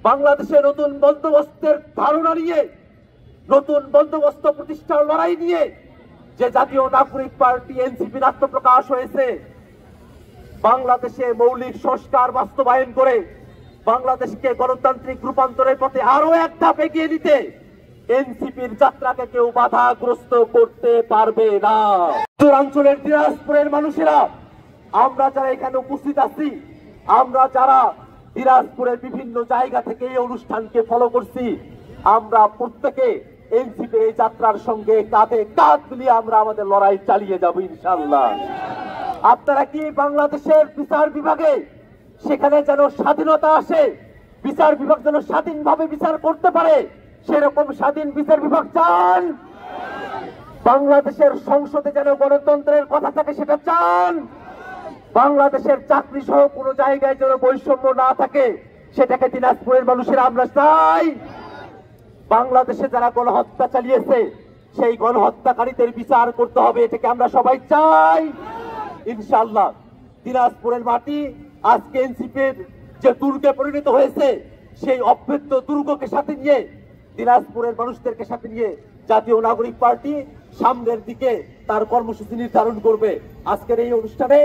বাংলাদেশে নতুন বন্দোবস্তের ধারণা নিয়ে, নতুন বন্দোবস্ত প্রতিষ্ঠার লড়াই নিয়ে যে জাতীয় নাগরিক পার্টি এনসিপির আত্মপ্রকাশ হয়েছে, বাংলাদেশে মৌলিক সংস্কার বাস্তবায়ন করে বাংলাদেশকে গণতান্ত্রিক রূপান্তরের পথে আরো এক ধাপ এগিয়ে নিতে এনসিপির যাত্রাকে কেউ বাধাগ্রস্ত করতে পারবে না। উত্তরাঞ্চলের দিনাজপুরের মানুষেরা, আমরা যারা এখানে উপস্থিত আছি, আমরা যারা দিনাজপুরের বিভিন্ন জায়গা থেকে এই অনুষ্ঠানকে ফলো করছি, আমরা প্রত্যেকে এনসিপির এই যাত্রার সঙ্গে কাঁধে কাঁধ মিলিয়ে আমরা আমাদের লড়াই চালিয়ে যাব ইনশাআল্লাহ। আপনারা কি বাংলাদেশের বিচার বিভাগে সেখানে যেন স্বাধীনতা আসে, বিচার বিভাগ যেন স্বাধীনভাবে বিচার করতে পারে, সেরকম স্বাধীন বিচার বিভাগ চান? বাংলাদেশের সংসদে যেন গণতন্ত্রের কথা থাকে সেটা চান? বাংলাদেশের চাকরি সহ কোনো জায়গায় যেন বৈষম্য না থাকে সেটাকে দিনাজপুরের মানুষেরা আমরা চাই? বাংলাদেশে যারা গণহত্যা চালিয়েছে সেই গণহত্যাকারীদের বিচার করতে হবে, এটাকে আমরা সবাই চাই ইনশাআল্লাহ। দিনাজপুরের মাটি আজকে এনসিপির যে দুর্গে পরিণত হয়েছে, সেই অভ্যুত্থ দুর্গকে সাথে নিয়ে, দিনাজপুরের মানুষদেরকে সাথে নিয়ে জাতীয় নাগরিক পার্টি সামনের দিকে তার কর্মসূচি নির্ধারণ করবে। আজকের এই অনুষ্ঠানে